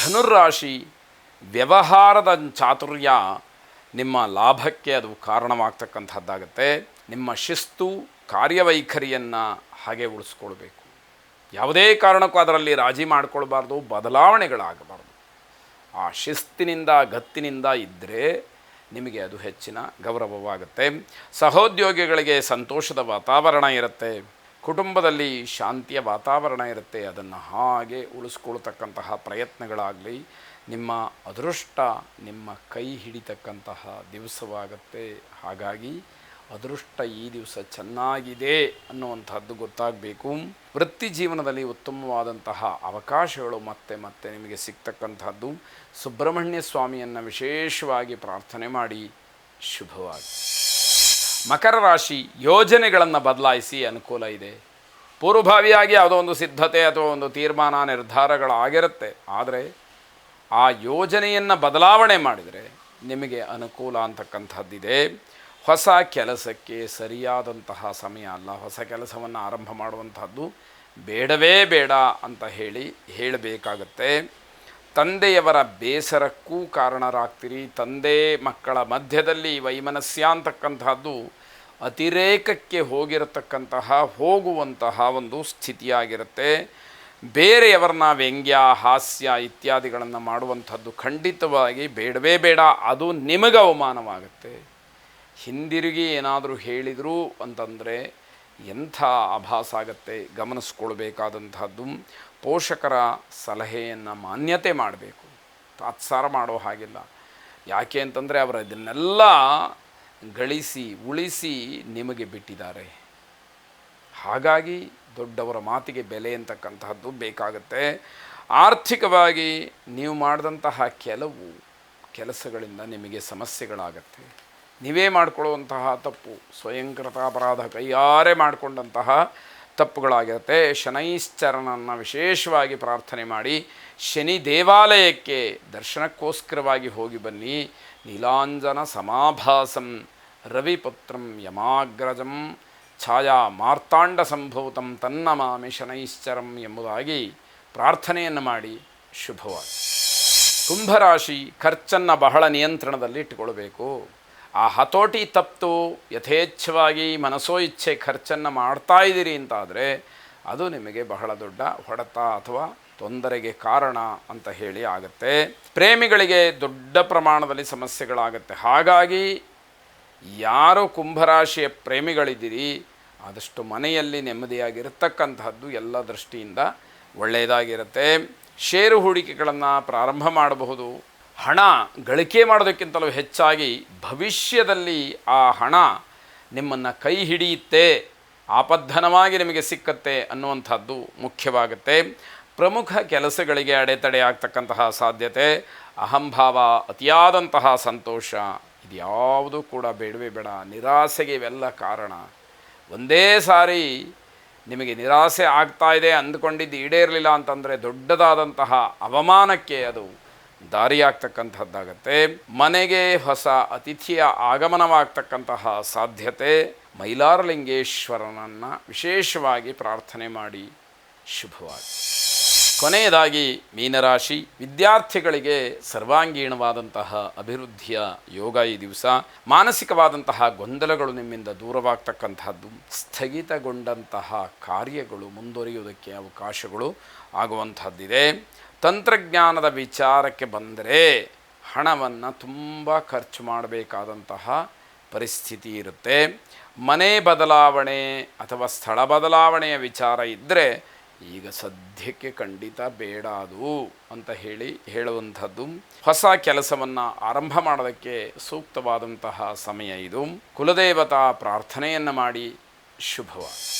ಧನುರ್ರಾಶಿ ವ್ಯವಹಾರದ ಚಾತುರ್ಯ ನಿಮ್ಮ ಲಾಭಕ್ಕೆ ಅದು ಕಾರಣವಾಗ್ತಕ್ಕಂಥದ್ದಾಗತ್ತೆ. ನಿಮ್ಮ ಶಿಸ್ತು ಕಾರ್ಯವೈಖರಿಯನ್ನು ಹಾಗೆ ಉಳಿಸ್ಕೊಳ್ಬೇಕು. ಯಾವುದೇ ಕಾರಣಕ್ಕೂ ಅದರಲ್ಲಿ ರಾಜಿ ಮಾಡಿಕೊಳ್ಬಾರ್ದು, ಬದಲಾವಣೆಗಳಾಗಬಾರ್ದು. ಆ ಶಿಸ್ತಿನಿಂದ ಗತ್ತಿನಿಂದ ಇದ್ದರೆ ನಿಮಗೆ ಅದು ಹೆಚ್ಚಿನ ಗೌರವವಾಗುತ್ತೆ. ಸಹೋದ್ಯೋಗಿಗಳಿಗೆ ಸಂತೋಷದ ವಾತಾವರಣ ಇರುತ್ತೆ. ಕುಟುಂಬದಲ್ಲಿ ಶಾಂತಿಯ ವಾತಾವರಣ ಇರುತ್ತೆ. ಅದನ್ನು ಹಾಗೆ ಉಳಿಸ್ಕೊಳ್ತಕ್ಕಂತಹ ಪ್ರಯತ್ನಗಳಾಗಲಿ. ನಿಮ್ಮ ಅದೃಷ್ಟ ನಿಮ್ಮ ಕೈ ಹಿಡಿತಕ್ಕಂತಹ ದಿವಸವಾಗುತ್ತೆ. ಹಾಗಾಗಿ ಅದೃಷ್ಟ ಈ ದಿವಸ ಚೆನ್ನಾಗಿದೆ ಅನ್ನುವಂಥದ್ದು ಗೊತ್ತಾಗಬೇಕು. ವೃತ್ತಿ ಜೀವನದಲ್ಲಿ ಉತ್ತಮವಾದಂತಹ ಅವಕಾಶಗಳು ಮತ್ತೆ ಮತ್ತೆ ನಿಮಗೆ ಸಿಗ್ತಕ್ಕಂಥದ್ದು. ಸುಬ್ರಹ್ಮಣ್ಯ ಸ್ವಾಮಿಯನ್ನು ವಿಶೇಷವಾಗಿ ಪ್ರಾರ್ಥನೆ ಮಾಡಿ. ಶುಭವಾಗಿ. ಮಕರ ರಾಶಿ ಯೋಜನೆಗಳನ್ನು ಬದಲಾಯಿಸಿ ಅನುಕೂಲ ಇದೆ. ಪೂರ್ವಭಾವಿಯಾಗಿ ಯಾವುದೋ ಒಂದು ಸಿದ್ಧತೆ ಅಥವಾ ಒಂದು ತೀರ್ಮಾನ ನಿರ್ಧಾರಗಳಾಗಿರುತ್ತೆ. ಆದರೆ ಆ ಯೋಜನೆಯನ್ನು ಬದಲಾವಣೆ ಮಾಡಿದರೆ ನಿಮಗೆ ಅನುಕೂಲ ಅಂತಕ್ಕಂಥದ್ದಿದೆ. ಹೊಸ ಕೆಲಸಕ್ಕೆ ಸರಿಯಾದಂತಹ ಸಮಯ ಅಲ್ಲ. ಹೊಸ ಕೆಲಸವನ್ನು ಆರಂಭ ಮಾಡುವಂಥದ್ದು ಬೇಡವೇ ಬೇಡ ಅಂತ ಹೇಳಬೇಕಾಗತ್ತೆ. ತಂದೆಯವರ ಬೇಸರಕ್ಕೂ ಕಾರಣರಾಗ್ತೀರಿ. ತಂದೆ ಮಕ್ಕಳ ಮಧ್ಯದಲ್ಲಿ ವೈಮನಸ್ಯ ಅಂತಕ್ಕಂಥದ್ದು ಅತಿರೇಕಕ್ಕೆ ಹೋಗುವಂತಹ ಒಂದು ಸ್ಥಿತಿಯಾಗಿರುತ್ತೆ. ಬೇರೆಯವರನ್ನ ವ್ಯಂಗ್ಯ ಹಾಸ್ಯ ಇತ್ಯಾದಿಗಳನ್ನು ಮಾಡುವಂಥದ್ದು ಖಂಡಿತವಾಗಿ ಬೇಡವೇ ಬೇಡ. ಅದು ನಿಮಗೆ ಅವಮಾನವಾಗುತ್ತೆ. ಹಿಂದಿರುಗಿ ಏನಾದರೂ ಹೇಳಿದರು ಅಂತಂದರೆ ಎಂಥ ಆಭಾಸ ಆಗುತ್ತೆ. ಗಮನಿಸ್ಕೊಳ್ಬೇಕಾದಂಥದ್ದು. ಪೋಷಕರ ಸಲಹೆಯನ್ನು ಮಾನ್ಯತೆ ಮಾಡಬೇಕು. ತಾತ್ಸಾರ ಮಾಡೋ ಹಾಗಿಲ್ಲ. ಯಾಕೆ ಅಂತಂದರೆ ಅವರು ಇದನ್ನೆಲ್ಲ ಗಳಿಸಿ ಉಳಿಸಿ ನಿಮಗೆ ಬಿಟ್ಟಿದ್ದಾರೆ. ಹಾಗಾಗಿ ದೊಡ್ಡವರ ಮಾತಿಗೆ ಬೆಲೆ ಅಂತಕ್ಕಂತಹದ್ದು ಬೇಕಾಗುತ್ತೆ. ಆರ್ಥಿಕವಾಗಿ ನೀವು ಮಾಡಿದಂತಹ ಕೆಲವು ಕೆಲಸಗಳಿಂದ ನಿಮಗೆ ಸಮಸ್ಯೆಗಳಾಗತ್ತೆ. ನೀವೇ ಮಾಡಿಕೊಳ್ಳುವಂತಹ ತಪ್ಪು ಸ್ವಯಂಕೃತ ಅಪರಾಧ, ಕೈಯಾರೆ ಮಾಡಿಕೊಂಡಂತಹ ತಪ್ಪುಗಳಾಗಿರುತ್ತೆ. ಶನೈಶ್ಚರನನ್ನು ವಿಶೇಷವಾಗಿ ಪ್ರಾರ್ಥನೆ ಮಾಡಿ. ಶನಿ ದೇವಾಲಯಕ್ಕೆ ದರ್ಶನಕ್ಕೋಸ್ಕರವಾಗಿ ಹೋಗಿ ಬನ್ನಿ. ನೀಲಾಂಜನ ಸಮಾಭಾಸಂ ರವಿಪುತ್ರಂ ಯಮಾಗ್ರಜಂ ಛಾಯಾ ಮಾರ್ತಾಂಡ ಸಂಭೂತಂ ತನ್ನಮಾಮಿ ಶನೈಶ್ಚರಂ ಎಂಬುದಾಗಿ ಪ್ರಾರ್ಥನೆಯನ್ನು ಮಾಡಿ. ಶುಭವಾಗಿ. ಕುಂಭರಾಶಿ ಖರ್ಚನ್ನು ಬಹಳ ನಿಯಂತ್ರಣದಲ್ಲಿ ಇಟ್ಟುಕೊಳ್ಬೇಕು. ಆ ಹತೋಟಿ ತಪ್ಪು ಯಥೇಚ್ಛವಾಗಿ ಮನಸೋ ಇಚ್ಛೆ ಖರ್ಚನ್ನು ಮಾಡ್ತಾ ಇದ್ದೀರಿ ಅಂತಾದರೆ ಅದು ನಿಮಗೆ ಬಹಳ ದೊಡ್ಡ ಹೊಡೆತ ಅಥವಾ ತೊಂದರೆಗೆ ಕಾರಣ ಅಂತ ಹೇಳಿ ಆಗುತ್ತೆ. ಪ್ರೇಮಿಗಳಿಗೆ ದೊಡ್ಡ ಪ್ರಮಾಣದಲ್ಲಿ ಸಮಸ್ಯೆಗಳಾಗುತ್ತೆ. ಹಾಗಾಗಿ ಯಾರು ಕುಂಭರಾಶಿಯ ಪ್ರೇಮಿಗಳಿದ್ದೀರಿ ಆದಷ್ಟು ಮನೆಯಲ್ಲಿ ನೆಮ್ಮದಿಯಾಗಿರತಕ್ಕಂತಹದ್ದು ಎಲ್ಲ ದೃಷ್ಟಿಯಿಂದ ಒಳ್ಳೆಯದಾಗಿರುತ್ತೆ. ಷೇರು ಹೂಡಿಕೆಗಳನ್ನು ಪ್ರಾರಂಭ ಮಾಡಬಹುದು. ಹಣ ಗಳಿಕೆ ಮಾಡೋದಕ್ಕಿಂತಲೂ ಹೆಚ್ಚಾಗಿ ಭವಿಷ್ಯದಲ್ಲಿ ಆ ಹಣ ನಿಮ್ಮನ್ನು ಕೈ ಹಿಡಿಯುತ್ತೆ, ಆಪದ್ಧನವಾಗಿ ನಿಮಗೆ ಸಿಕ್ಕತ್ತೆ ಅನ್ನುವಂಥದ್ದು ಮುಖ್ಯವಾಗುತ್ತೆ. ಪ್ರಮುಖ ಕೆಲಸಗಳಿಗೆ ಅಡೆತಡೆ ಆಗ್ತಕ್ಕಂತಹ ಸಾಧ್ಯತೆ. ಅಹಂಭಾವ, ಅತಿಯಾದಂತಹ ಸಂತೋಷ ಇದ್ಯಾವುದೂ ಕೂಡ ಬೇಡವೇ ಬೇಡ. ನಿರಾಸೆಗೆ ಇವೆಲ್ಲ ಕಾರಣ. ಒಂದೇ ಸಾರಿ ನಿಮಗೆ ನಿರಾಸೆ ಆಗ್ತಾ ಇದೆ ಅಂದ್ಕೊಂಡಿದ್ದು ಈಡೇರಲಿಲ್ಲ ಅಂತಂದರೆ ದೊಡ್ಡದಾದಂತಹ ಅವಮಾನಕ್ಕೆ ಅದು ದಾರಿಯಾಗ್ತಕ್ಕಂಥದ್ದಾಗತ್ತೆ. ಮನೆಗೆ ಹೊಸ ಅತಿಥಿಯ ಆಗಮನವಾಗ್ತಕ್ಕಂತಹ ಸಾಧ್ಯತೆ. ಮೈಲಾರಲಿಂಗೇಶ್ವರನನ್ನು ವಿಶೇಷವಾಗಿ ಪ್ರಾರ್ಥನೆ ಮಾಡಿ. ಶುಭವಾಗಿ. ಕೊನೆಯದಾಗಿ ಮೀನರಾಶಿ ವಿದ್ಯಾರ್ಥಿಗಳಿಗೆ ಸರ್ವಾಂಗೀಣವಾದಂತಹ ಅಭಿವೃದ್ಧಿಯ ಯೋಗ ಈ ದಿವಸ. ಮಾನಸಿಕವಾದಂತಹ ಗೊಂದಲಗಳು ನಿಮ್ಮಿಂದ ದೂರವಾಗ್ತಕ್ಕಂಥದ್ದು. ಸ್ಥಗಿತಗೊಂಡಂತಹ ಕಾರ್ಯಗಳು ಮುಂದುವರಿಯುವುದಕ್ಕೆ ಅವಕಾಶಗಳು ಆಗುವಂಥದ್ದಿದೆ. ತಂತ್ರಜ್ಞಾನದ ವಿಚಾರಕ್ಕೆ ಬಂದರೆ ಹಣವನ್ನು ತುಂಬ ಖರ್ಚು ಮಾಡಬೇಕಾದಂತಹ ಪರಿಸ್ಥಿತಿ ಇರುತ್ತೆ. ಮನೆ ಬದಲಾವಣೆ ಅಥವಾ ಸ್ಥಳ ಬದಲಾವಣೆಯ ವಿಚಾರ ಇದ್ದರೆ ಈಗ ಸದ್ಯಕ್ಕೆ ಖಂಡಿತ ಬೇಡ ಅದು ಅಂತ ಹೇಳುವಂಥದ್ದು. ಹೊಸ ಕೆಲಸವನ್ನು ಆರಂಭ ಮಾಡೋದಕ್ಕೆ ಸೂಕ್ತವಾದಂತಹ ಸಮಯ ಇದು. ಕುಲದೇವತಾ ಪ್ರಾರ್ಥನೆಯನ್ನು ಮಾಡಿ. ಶುಭವಾಗಿ.